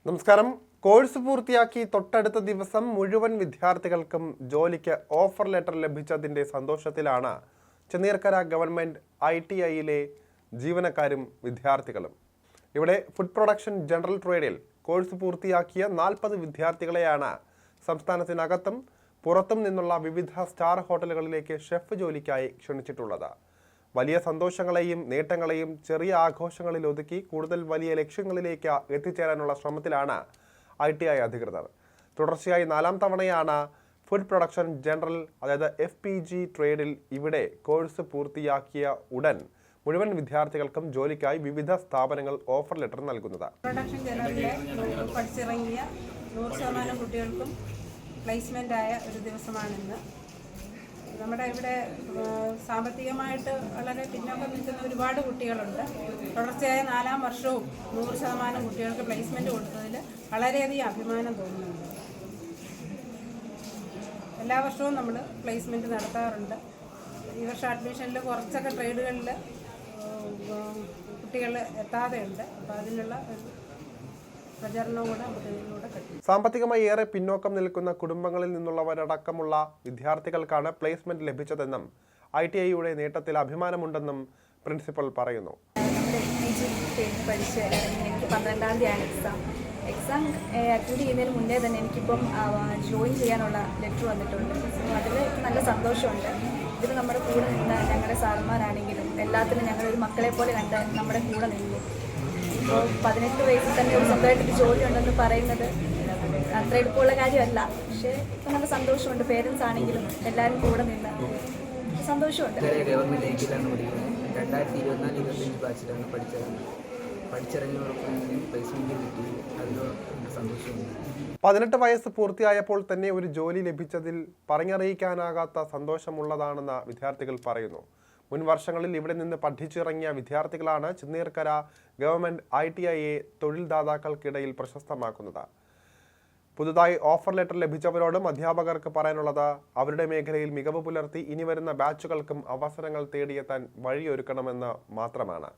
നമസ്കാരം. കോഴ്സ് പൂർത്തിയാക്കി തൊട്ടടുത്ത ദിവസം മുഴുവൻ വിദ്യാർത്ഥികൾക്കും ജോലിക്ക് ഓഫർ ലെറ്റർ ലഭിച്ചതിൻ്റെ സന്തോഷത്തിലാണ് ചെന്നീർക്കര ഗവൺമെൻറ് ITIയിലെ ജീവനക്കാരും വിദ്യാർത്ഥികളും. ഇവിടെ ഫുഡ് പ്രൊഡക്ഷൻ ജനറൽ ട്രേഡിൽ കോഴ്സ് പൂർത്തിയാക്കിയ 40 വിദ്യാർത്ഥികളെയാണ് സംസ്ഥാനത്തിനകത്തും പുറത്തും നിന്നുള്ള വിവിധ സ്റ്റാർ ഹോട്ടലുകളിലേക്ക് ഷെഫ് ജോലിക്കായി ക്ഷണിച്ചിട്ടുള്ളത്. വലിയ സന്തോഷങ്ങളെയും നേട്ടങ്ങളെയും ചെറിയ ആഘോഷങ്ങളിൽ ഒതുക്കി കൂടുതൽ വലിയ ലക്ഷ്യങ്ങളിലേക്ക് എത്തിച്ചേരാനുള്ള ശ്രമത്തിലാണ് ITI അധികൃതർ. തുടർച്ചയായി 4ാം തവണയാണ് ഫുഡ് പ്രൊഡക്ഷൻ ജനറൽ അതായത് FPG ട്രേഡിൽ ഇവിടെ കോഴ്സ് പൂർത്തിയാക്കിയ ഉടൻ മുഴുവൻ വിദ്യാർത്ഥികൾക്കും ജോലിക്കായി വിവിധ സ്ഥാപനങ്ങൾ ഓഫർ ലെറ്റർ നൽകുന്നത്. പ്രൊഡക്ഷൻ ജനറലിലെ പഠിച്ചിറങ്ങിയ 100% കുട്ടികൾക്കും പ്ലേസ്മെൻ്റ് ആയ ഒരു ദിവസമാണിന്ന്. നമ്മുടെ ഇവിടെ സാമ്പത്തികമായിട്ട് വളരെ പിന്നോക്കം നിൽക്കുന്ന ഒരുപാട് കുട്ടികളുണ്ട്. തുടർച്ചയായ 4ാം വർഷവും 100% കുട്ടികൾക്ക് പ്ലേസ്മെൻറ്റ് കൊടുത്തതിൽ വളരെയധികം അഭിമാനം തോന്നുന്നുണ്ട്. എല്ലാ വർഷവും നമ്മൾ പ്ലേസ്മെൻറ്റ് നടത്താറുണ്ട്. ഈ വർഷം അഡ്മിഷനിൽ കുറച്ചൊക്കെ ട്രേഡുകളിൽ കുട്ടികൾ എത്താതെയുണ്ട്. അപ്പോൾ അതിനുള്ള സാമ്പത്തികമായി ഏറെ പിന്നോക്കം നിൽക്കുന്ന കുടുംബങ്ങളിൽ നിന്നുള്ളവരടക്കമുള്ള വിദ്യാർത്ഥികൾക്കാണ് പ്ലേസ്മെന്റ് ലഭിച്ചതെന്നും ITIയുടെ നേട്ടത്തിൽ അഭിമാനമുണ്ടെന്നും പ്രിൻസിപ്പൽ പറയുന്നു. പഠിച്ച് എനിക്ക് 12ാം തീയതിയാണ് എക്സാം അറ്റൻഡ് ചെയ്യുന്നതിന് മുന്നേ തന്നെ എനിക്കിപ്പം ജോയിൻ ചെയ്യാനുള്ള ലെറ്റർ വന്നിട്ടുണ്ട്. സോ അതിൽ നല്ല സന്തോഷമുണ്ട്. ഇതിൽ നമ്മുടെ കൂടെ നിന്ന് ഞങ്ങളുടെ സാറന്മാരാണെങ്കിലും എല്ലാത്തിനും ഞങ്ങളൊരു മക്കളെ പോലെ കണ്ട് നമ്മുടെ കൂടെ നിന്നു. ഇപ്പോൾ 18 വയസ്സിൽ തന്നെ ഒരു സ്വന്തമായിട്ടൊരു ജോലി ഉണ്ടെന്ന് പറയുന്നത് അത്ര എളുപ്പമുള്ള കാര്യമല്ല. പക്ഷേ ഇപ്പം നല്ല സന്തോഷമുണ്ട്. പേരൻസ് ആണെങ്കിലും എല്ലാവരും കൂടെ നിന്ന് സന്തോഷമുണ്ട്. ഗവൺമെൻറ് ഐറ്റിയിലാണ് പഠിക്കുന്നത്. 2024-25 ബാച്ചിലാണ് പഠിച്ചിറങ്ങിയവർക്കും പ്ലേസ്മെൻറ്റ് കിട്ടി. അതിൽ സന്തോഷമുണ്ട്. 18 വയസ്സ് പൂർത്തിയായപ്പോൾ തന്നെ ഒരു ജോലി ലഭിച്ചതിൽ പറഞ്ഞറിയിക്കാനാകാത്ത സന്തോഷമുള്ളതാണെന്ന് വിദ്യാർത്ഥികൾ പറയുന്നു. മുൻ വർഷങ്ങളിൽ ഇവിടെ നിന്ന് പഠിച്ചിറങ്ങിയ വിദ്യാർത്ഥികളാണ് ചെന്നീർക്കര ഗവൺമെൻറ് ITIയെ തൊഴിൽദാതാക്കൾക്കിടയിൽ പ്രശസ്തമാക്കുന്നത്. പുതുതായി ഓഫർ ലെറ്റർ ലഭിച്ചവരോടും അധ്യാപകർക്ക് പറയാനുള്ളത് അവരുടെ മേഖലയിൽ മികവ് പുലർത്തി ഇനി വരുന്ന ബാച്ചുകൾക്കും അവസരങ്ങൾ തേടിയെത്താൻ വഴിയൊരുക്കണമെന്ന് മാത്രമാണ്.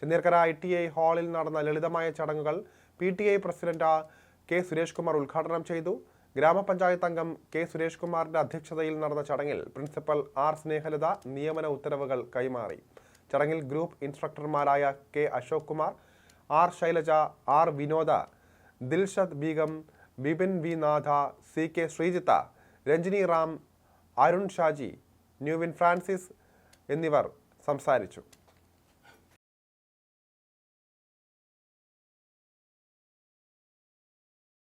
ചെന്നീർക്കര ITI ഹാളിൽ നടന്ന ലളിതമായ ചടങ്ങുകൾ PTI president K. Suresh Kumar ഉദ്ഘാടനം ചെയ്തു. ഗ്രാമപഞ്ചായത്ത് അംഗം K. സുരേഷ് കുമാറിന്റെ അധ്യക്ഷതയിൽ നടന്ന ചടങ്ങിൽ പ്രിൻസിപ്പൽ R. സ്നേഹലത നിയമന ഉത്തരവുകൾ കൈമാറി. ചടങ്ങിൽ ഗ്രൂപ്പ് ഇൻസ്ട്രക്ടർമാരായ K. Ashok Kumar, R. Shailaja, R. Vinoda, Dilshad Begum, Bipin V. Natha, CK. Sreejitha, Ranjini Ram, Arun Shaji, ന്യൂവിൻ ഫ്രാൻസിസ് എന്നിവർ സംസാരിച്ചു.